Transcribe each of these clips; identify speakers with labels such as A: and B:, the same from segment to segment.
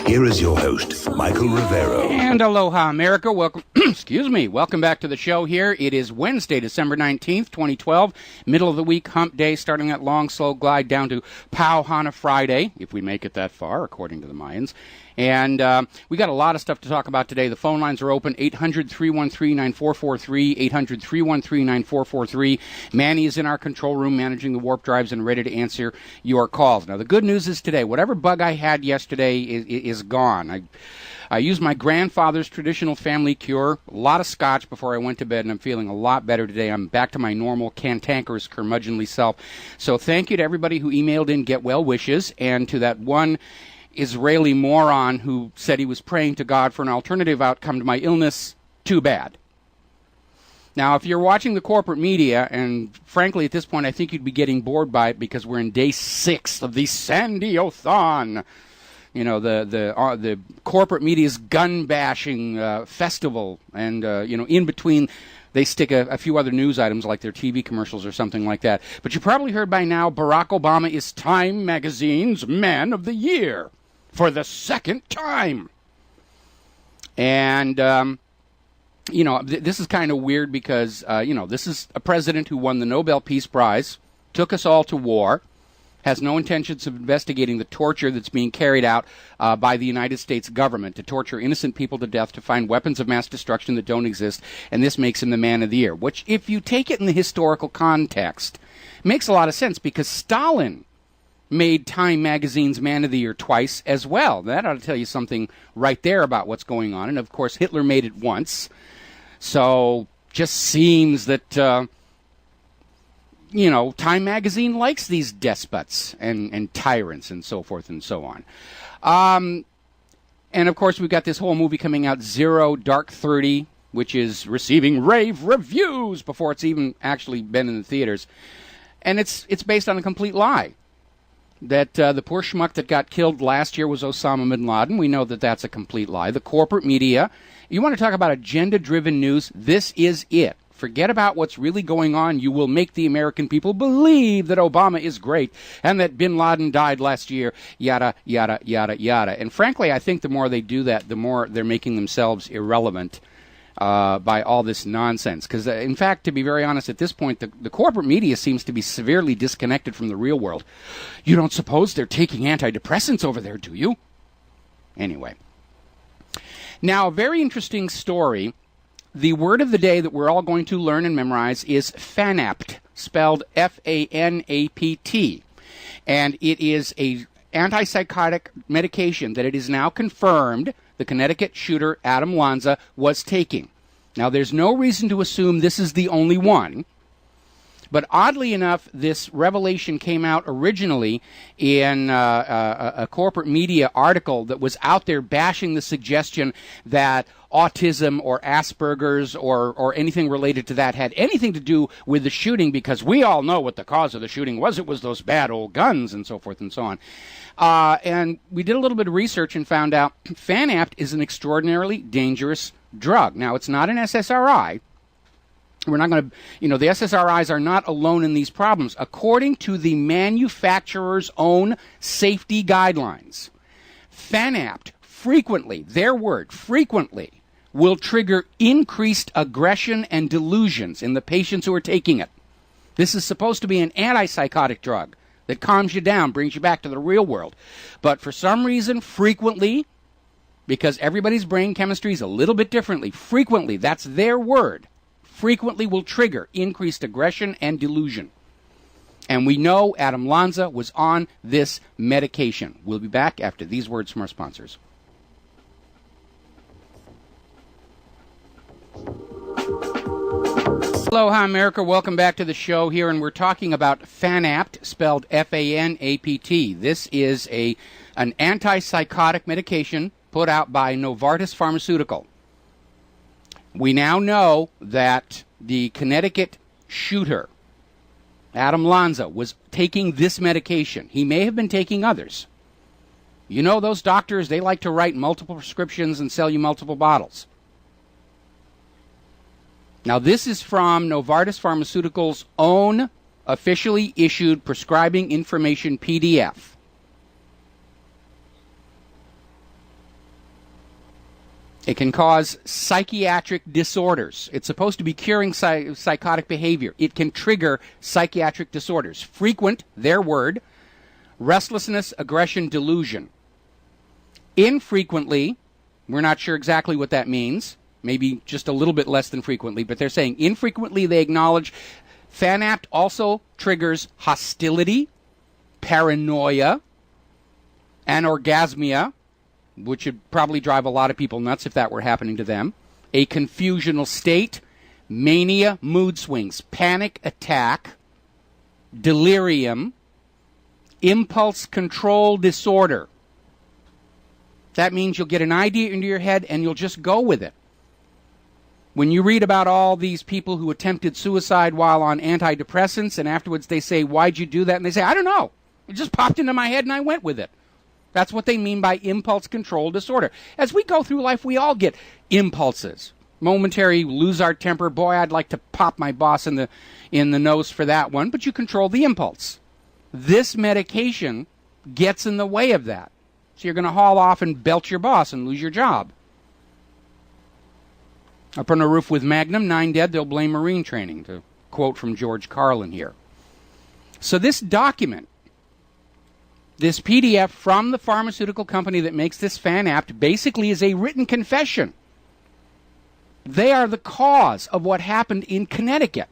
A: Here is your host, Michael Rivero.
B: And aloha, America. Welcome, welcome back to the show here. It is Wednesday, December 19th, 2012, middle of the week, hump day, starting that long, slow glide down to Pauhana Friday, if we make it that far, according to the Mayans. And we got a lot of stuff to talk about today. The phone lines are open, 800-313-9443, 800-313-9443. Manny is in our control room managing the warp drives and ready to answer your calls. Now, the good news is today, whatever bug I had yesterday is gone. I used my grandfather's traditional family cure, a lot of scotch before I went to bed, and I'm feeling a lot better today. I'm back to my normal cantankerous, curmudgeonly self. So thank you to everybody who emailed in get well wishes, and to that one Israeli moron who said he was praying to God for an alternative outcome to my illness. Too bad. Now, if you're watching the corporate media, and frankly at this point I think you'd be getting bored by it because we're in day 6 of the Sandy-O-thon, you know, the corporate media's gun-bashing festival, and, in between they stick a few other news items like their TV commercials or something like that. But you probably heard by now Barack Obama is Time Magazine's Man of the Year for the second time. And, this is kind of weird because, this is a president who won the Nobel Peace Prize, took us all to war, has no intentions of investigating the torture that's being carried out by the United States government to torture innocent people to death, to find weapons of mass destruction that don't exist, and this makes him the Man of the Year, which, if you take it in the historical context, makes a lot of sense because Stalin made Time Magazine's Man of the Year twice as well. That ought to tell you something right there about what's going on, and of course Hitler made it once, so just seems that Time Magazine likes these despots and tyrants and so forth and so on. And, of course, we've got this whole movie coming out, Zero Dark 30, which is receiving rave reviews before it's even actually been in the theaters. And it's based on a complete lie. That the poor schmuck that got killed last year was Osama bin Laden. We know that that's a complete lie. The corporate media, you want to talk about agenda-driven news, this is it. Forget about what's really going on. You will make the American people believe that Obama is great and that bin Laden died last year, yada, yada, yada, yada. And frankly, I think the more they do that, the more they're making themselves irrelevant by all this nonsense. Because, in fact, to be very honest, at this point, the corporate media seems to be severely disconnected from the real world. You don't suppose they're taking antidepressants over there, do you? Anyway. Now, a very interesting story. The word of the day that we're all going to learn and memorize is Fanapt, spelled F-A-N-A-P-T. And it is a antipsychotic medication that it is now confirmed the Connecticut shooter Adam Lanza was taking. Now, there's no reason to assume this is the only one. But oddly enough, this revelation came out originally in a corporate media article that was out there bashing the suggestion that autism or Asperger's or anything related to that had anything to do with the shooting, because we all know what the cause of the shooting was. It was those bad old guns and so forth and so on. And we did a little bit of research and found out Fanapt is an extraordinarily dangerous drug. Now, it's not an SSRI. We're not going to, the SSRIs are not alone in these problems. According to the manufacturer's own safety guidelines, Fanapt frequently, their word, frequently, will trigger increased aggression and delusions in the patients who are taking it. This is supposed to be an antipsychotic drug that calms you down, brings you back to the real world. But for some reason, frequently, because everybody's brain chemistry is a little bit differently, frequently, that's their word, frequently will trigger increased aggression and delusion. And we know Adam Lanza was on this medication. We'll be back after these words from our sponsors. Aloha, America. Welcome back to the show here, and we're talking about Fanapt, spelled F-A-N-A-P-T. This is an antipsychotic medication put out by Novartis Pharmaceutical. We now know that the Connecticut shooter, Adam Lanza, was taking this medication. He may have been taking others. You know those doctors, they like to write multiple prescriptions and sell you multiple bottles. Now, this is from Novartis Pharmaceuticals' own officially issued prescribing information PDF. It can cause psychiatric disorders. It's supposed to be curing psychotic behavior. It can trigger psychiatric disorders. Frequent, their word, restlessness, aggression, delusion. Infrequently, we're not sure exactly what that means. Maybe just a little bit less than frequently, but they're saying infrequently they acknowledge Fanapt also triggers hostility, paranoia, anorgasmia, which would probably drive a lot of people nuts if that were happening to them, a confusional state, mania, mood swings, panic attack, delirium, impulse control disorder. That means you'll get an idea into your head and you'll just go with it. When you read about all these people who attempted suicide while on antidepressants and afterwards they say, why'd you do that? And they say, I don't know. It just popped into my head and I went with it. That's what they mean by impulse control disorder. As we go through life, we all get impulses. Momentary, lose our temper. Boy, I'd like to pop my boss in the nose for that one. But you control the impulse. This medication gets in the way of that. So you're going to haul off and belt your boss and lose your job. Up on the roof with Magnum, 9 dead, they'll blame Marine training, to quote from George Carlin here. So this document, this PDF from the pharmaceutical company that makes this Fanapt, basically is a written confession. They are the cause of what happened in Connecticut.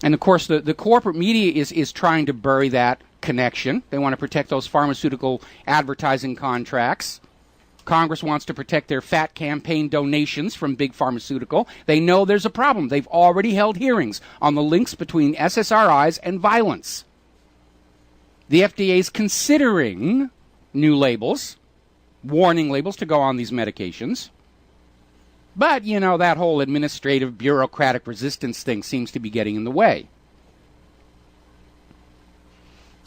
B: And of course, the corporate media is trying to bury that connection. They want to protect those pharmaceutical advertising contracts. Congress wants to protect their fat campaign donations from big pharmaceutical. They know there's a problem. They've already held hearings on the links between SSRIs and violence. The FDA is considering new labels, warning labels to go on these medications. But, you know, that whole administrative bureaucratic resistance thing seems to be getting in the way.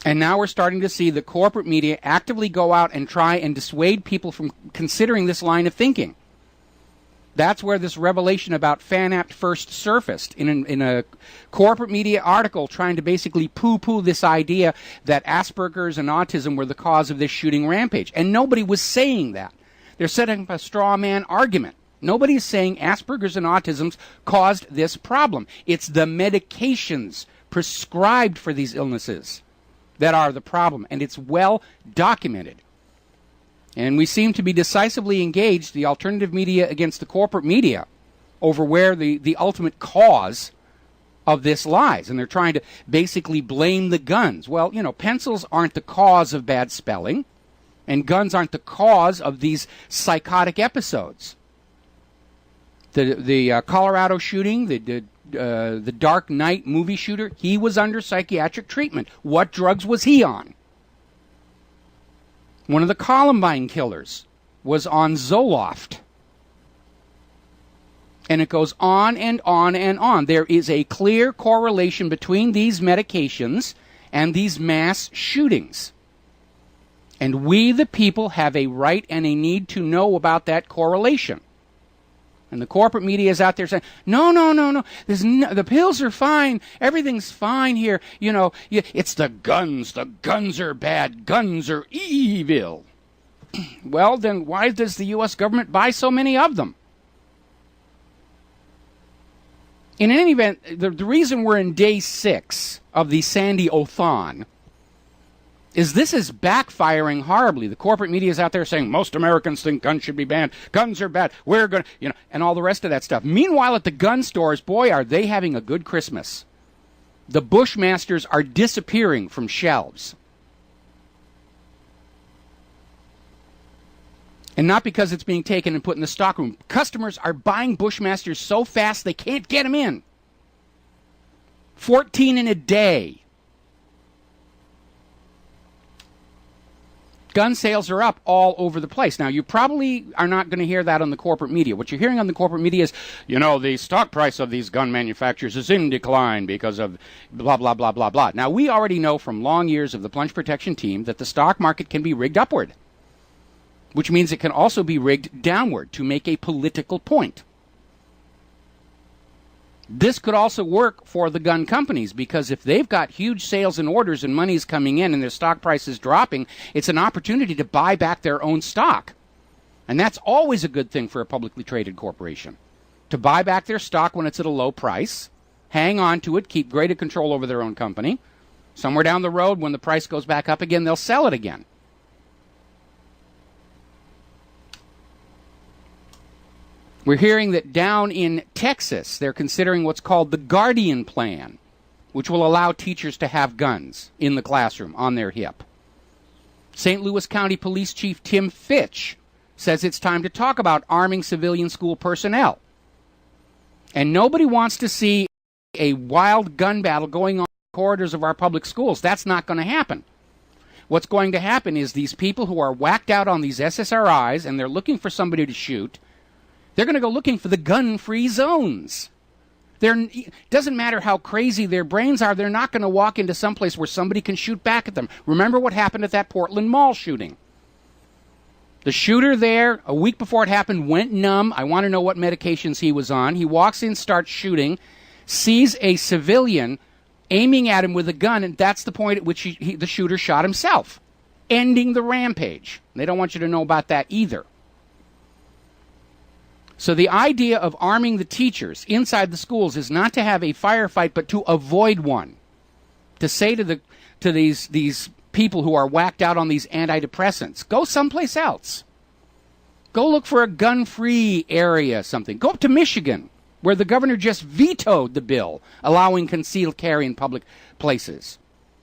B: And now we're starting to see the corporate media actively go out and try and dissuade people from considering this line of thinking. That's where this revelation about Fanapt first surfaced, in a corporate media article trying to basically poo-poo this idea that Asperger's and autism were the cause of this shooting rampage. And nobody was saying that. They're setting up a straw man argument. Nobody is saying Asperger's and autism caused this problem. It's the medications prescribed for these illnesses that are the problem, and it's well documented. And we seem to be decisively engaged, the alternative media against the corporate media, over where the ultimate cause of this lies. And they're trying to basically blame the guns. Well, you know, pencils aren't the cause of bad spelling, and guns aren't the cause of these psychotic episodes. The Colorado shooting, the Dark Knight movie shooter, he was under psychiatric treatment. What drugs was he on? One of the Columbine killers was on Zoloft. And it goes on and on and on. There is a clear correlation between these medications and these mass shootings. And we, the people, have a right and a need to know about that correlation. And the corporate media is out there saying, no. The pills are fine. Everything's fine here. You know, it's the guns. The guns are bad. Guns are evil. Well, then why does the U.S. government buy so many of them? In any event, the reason we're in day 6 of the Sandy-O-thon is this is backfiring horribly. The corporate media is out there saying most Americans think guns should be banned. Guns are bad. We're going to, you know, and all the rest of that stuff. Meanwhile, at the gun stores, boy, are they having a good Christmas. The Bushmasters are disappearing from shelves. And not because it's being taken and put in the stockroom. Customers are buying Bushmasters so fast they can't get them in. 14 in a day. Gun sales are up all over the place. Now, you probably are not going to hear that on the corporate media. What you're hearing on the corporate media is, you know, the stock price of these gun manufacturers is in decline because of blah, blah, blah, blah, blah. Now, we already know from long years of the plunge protection team that the stock market can be rigged upward, which means it can also be rigged downward to make a political point. This could also work for the gun companies, because if they've got huge sales and orders and money's coming in and their stock price is dropping, it's an opportunity to buy back their own stock. And that's always a good thing for a publicly traded corporation, to buy back their stock when it's at a low price, hang on to it, keep greater control over their own company. Somewhere down the road, when the price goes back up again, they'll sell it again. We're hearing that down in Texas, they're considering what's called the Guardian Plan, which will allow teachers to have guns in the classroom on their hip. St. Louis County Police Chief Tim Fitch says it's time to talk about arming civilian school personnel. And nobody wants to see a wild gun battle going on in the corridors of our public schools. That's not going to happen. What's going to happen is these people who are whacked out on these SSRIs and they're looking for somebody to shoot, they're going to go looking for the gun-free zones. Doesn't matter how crazy their brains are, they're not going to walk into some place where somebody can shoot back at them. Remember what happened at that Portland Mall shooting. The shooter there, a week before it happened, went numb. I want to know what medications he was on. He walks in, starts shooting, sees a civilian aiming at him with a gun, and that's the point at which the shooter shot himself, ending the rampage. They don't want you to know about that either. So the idea of arming the teachers inside the schools is not to have a firefight, but to avoid one. To say to these people who are whacked out on these antidepressants, go someplace else. Go look for a gun-free area, something. Go up to Michigan, where the governor just vetoed the bill allowing concealed carry in public places.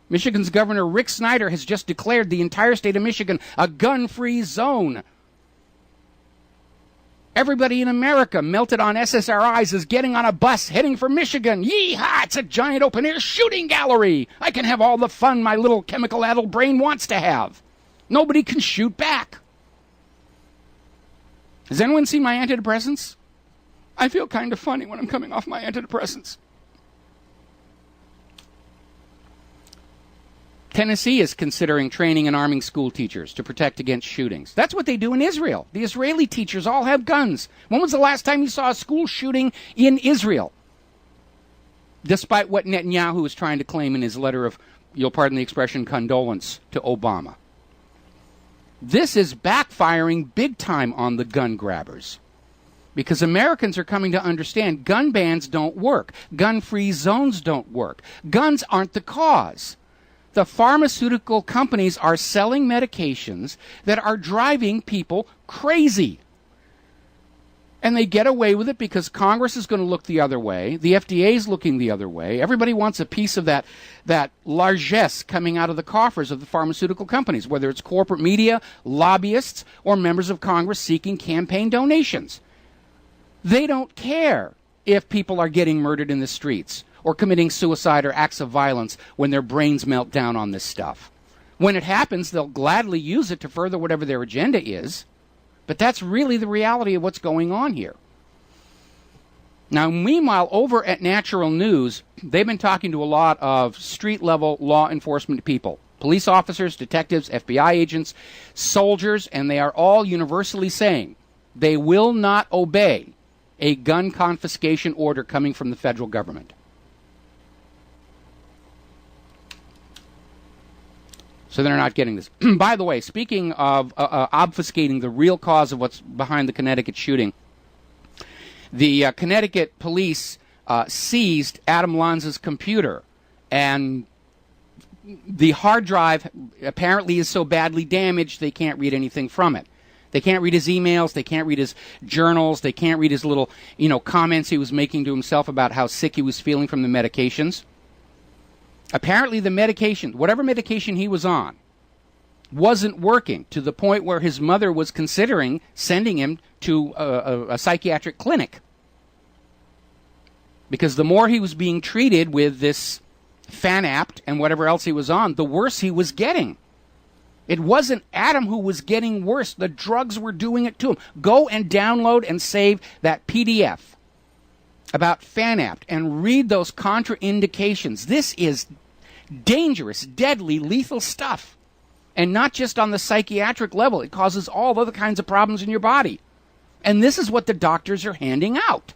B: Michigan's Governor Rick Snyder has just declared the entire state of Michigan a gun-free zone. Everybody in America melted on SSRIs is getting on a bus heading for Michigan. Yee-haw, it's a giant open-air shooting gallery. I can have all the fun my little chemical-addled brain wants to have. Nobody can shoot back. Has anyone seen my antidepressants? I feel kind of funny when I'm coming off my antidepressants. Tennessee is considering training and arming school teachers to protect against shootings. That's what they do in Israel. The Israeli teachers all have guns. When was the last time you saw a school shooting in Israel? Despite what Netanyahu is trying to claim in his letter of, you'll pardon the expression, condolence to Obama. This is backfiring big time on the gun grabbers. Because Americans are coming to understand gun bans don't work. Gun-free zones don't work. Guns aren't the cause. The pharmaceutical companies are selling medications that are driving people crazy. And they get away with it because Congress is going to look the other way. The FDA is looking the other way. Everybody wants a piece of that largesse coming out of the coffers of the pharmaceutical companies, whether it's corporate media, lobbyists, or members of Congress seeking campaign donations. They don't care if people are getting murdered in the streets or committing suicide or acts of violence when their brains melt down on this stuff. When it happens, they'll gladly use it to further whatever their agenda is. But that's really the reality of what's going on here. Now, meanwhile, over at Natural News, they've been talking to a lot of street-level law enforcement people. Police officers, detectives, FBI agents, soldiers, and they are all universally saying they will not obey a gun confiscation order coming from the federal government. So they're not getting this. By the way, speaking of obfuscating the real cause of what's behind the Connecticut shooting, the Connecticut police seized Adam Lanza's computer, and the hard drive apparently is so badly damaged they can't read anything from it. They can't read his emails, they can't read his journals, they can't read his little, comments he was making to himself about how sick he was feeling from the medications. Apparently the medication, whatever medication he was on, wasn't working to the point where his mother was considering sending him to a psychiatric clinic. Because the more he was being treated with this Fanapt and whatever else he was on, the worse he was getting. It wasn't Adam who was getting worse. The drugs were doing it to him. Go and download and save that PDF about Fanapt and read those contraindications. This is dangerous, deadly, lethal stuff. And not just on the psychiatric level. It causes all other kinds of problems in your body. And this is what the doctors are handing out.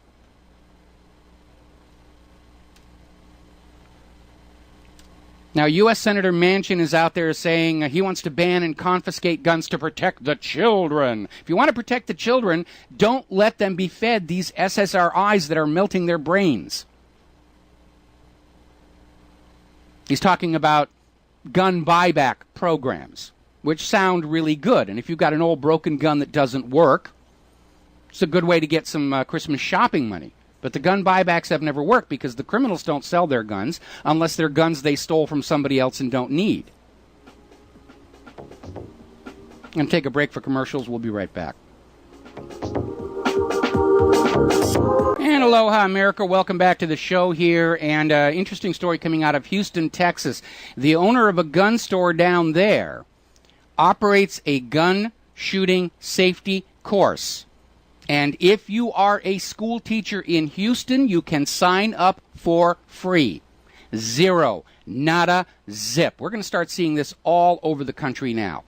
B: Now, U.S. Senator Manchin is out there saying he wants to ban and confiscate guns to protect the children. If you want to protect the children, don't let them be fed these SSRIs that are melting their brains. He's talking about gun buyback programs, which sound really good. And if you've got an old broken gun that doesn't work, it's a good way to get some Christmas shopping money. But the gun buybacks have never worked because the criminals don't sell their guns unless they're guns they stole from somebody else and don't need. I'm going to take a break for commercials. We'll be right back. And aloha, America. Welcome back to the show here. And interesting story coming out of Houston, Texas. The owner of a gun store down there operates a gun shooting safety course. And if you are a school teacher in Houston, you can sign up for free. Zero. Nada. Zip. We're going to start seeing this all over the country now.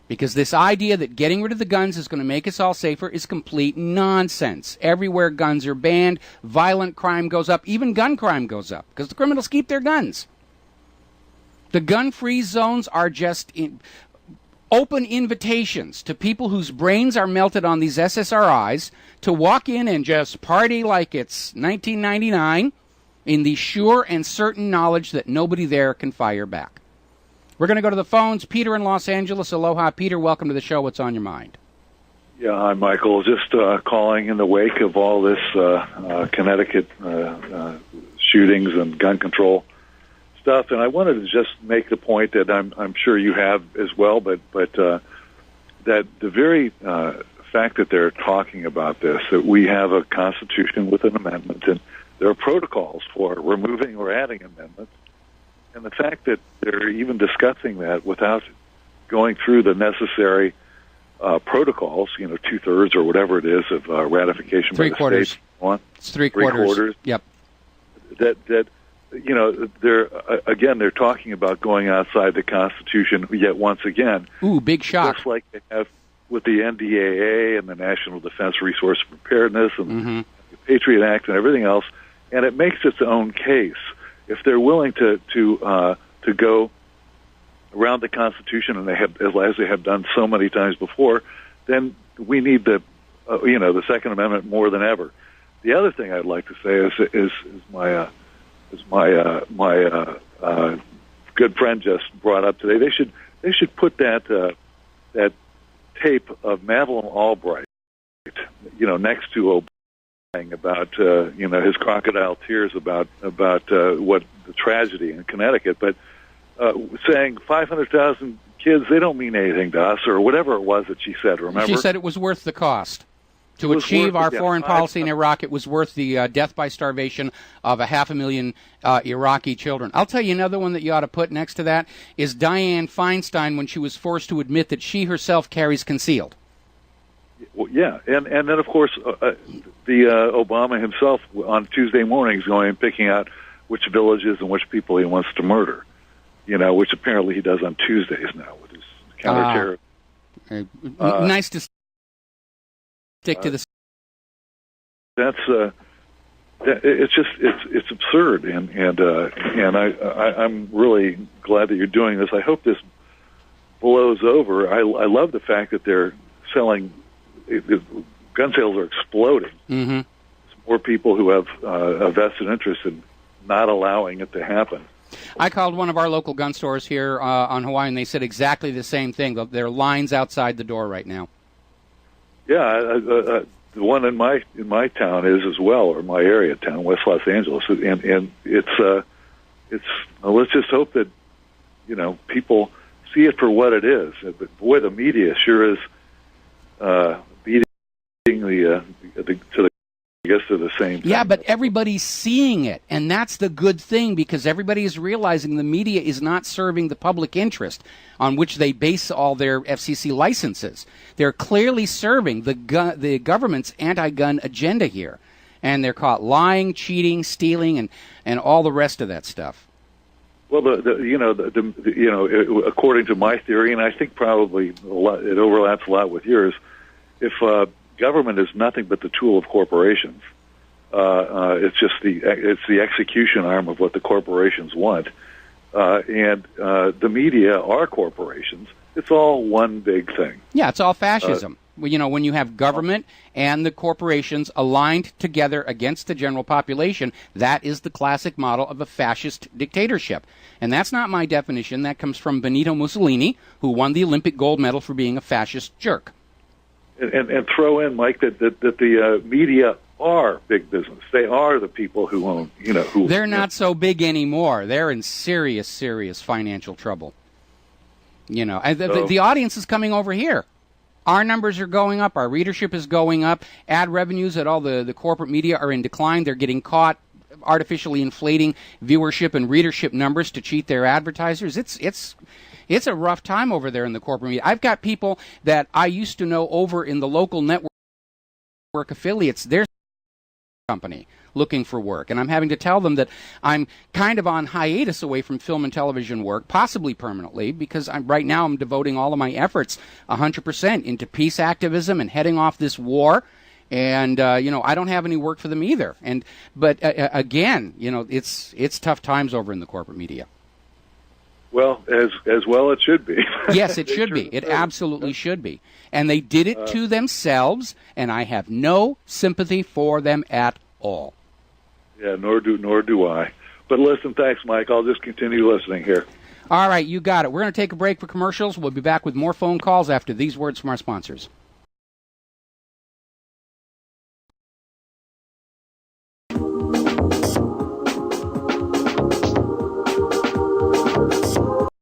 B: Because this idea that getting rid of the guns is going to make us all safer is complete nonsense. Everywhere guns are banned, violent crime goes up, even gun crime goes up, because the criminals keep their guns. The gun-free zones are just open invitations to people whose brains are melted on these SSRIs to walk in and just party like it's 1999 in the sure and certain knowledge that nobody there can fire back. We're going to go to the phones. Peter in Los Angeles. Aloha, Peter. Welcome to the show. What's on your mind?
C: Yeah, hi, Michael. Just calling in the wake of all this Connecticut shootings and gun control stuff, and I wanted to just make the point that I'm sure you have as well, but that the very fact that they're talking about this, that we have a Constitution with an amendment, and there are protocols for removing or adding amendments, and the fact that they're even discussing that without going through the necessary protocols, 2/3 or whatever it is of ratification by the states.
B: It's three-quarters. Yep.
C: That they're talking about going outside the Constitution yet once again.
B: Ooh, big shock.
C: Just like they have with the NDAA and the National Defense Resource Preparedness and the Patriot Act and everything else, and it makes its own case. If they're willing to go around the Constitution, and they have, as they have done so many times before, then we need the Second Amendment more than ever. The other thing I'd like to say is my good friend just brought up today. They should put that tape of Madeleine Albright, next to Obama, about his crocodile tears about what the tragedy in Connecticut, but saying 500,000 kids, they don't mean anything to us, or whatever it was that she said. Remember, she
B: said it was worth the cost. To achieve our foreign policy in Iraq, it was worth the death by starvation of 500,000 Iraqi children. I'll tell you another one that you ought to put next to that is Dianne Feinstein when she was forced to admit that she herself carries concealed.
C: Well, yeah, and then, of course, the Obama himself on Tuesday mornings going and picking out which villages and which people he wants to murder, which apparently he does on Tuesdays now with his counterterrorism.
B: Nice to stick to the.
C: It's absurd, and I'm really glad that you're doing this. I hope this blows over. I love the fact that they're selling. Gun sales are exploding.
B: Mm-hmm.
C: More people who have a vested interest in not allowing it to happen.
B: I called one of our local gun stores here on Hawaii, and they said exactly the same thing. There are lines outside the door right now.
C: Yeah, the one in my town is as well, or my area town, West Los Angeles, and it's let's just hope that people see it for what it is. But boy, the media sure is beating to the same thing.
B: Yeah, but everybody's seeing it, and that's the good thing, because everybody is realizing the media is not serving the public interest on which they base all their FCC licenses. They're clearly serving the government's anti-gun agenda here, and they're caught lying, cheating, stealing, and all the rest of that stuff.
C: Well, according to my theory, and I think probably it overlaps a lot with yours, if government is nothing but the tool of corporations, it's just the execution arm of what the corporations want. and the media are corporations. It's all one big thing.
B: Yeah, it's all fascism. When you have government and the corporations aligned together against the general population, that is the classic model of a fascist dictatorship. And that's not my definition. That comes from Benito Mussolini, who won the Olympic gold medal for being a fascist jerk.
C: And throw in, Mike, that the media are big business. They are the people who own, who...
B: They're not so big anymore. They're in serious, serious financial trouble. And the audience is coming over here. Our numbers are going up. Our readership is going up. Ad revenues at all the corporate media are in decline. They're getting caught artificially inflating viewership and readership numbers to cheat their advertisers. It's a rough time over there in the corporate media. I've got people that I used to know over in the local network affiliates. They're company looking for work, and I'm having to tell them that I'm kind of on hiatus away from film and television work, possibly permanently, because right now I'm devoting all of my efforts 100% into peace activism and heading off this war. And I don't have any work for them either. But again, it's tough times over in the corporate media.
C: Well, as well it should be.
B: Yes, it should be. It absolutely should be. And they did it to themselves, and I have no sympathy for them at all.
C: Yeah, nor do I. But listen, thanks, Mike. I'll just continue listening here.
B: All right, you got it. We're going to take a break for commercials. We'll be back with more phone calls after these words from our sponsors.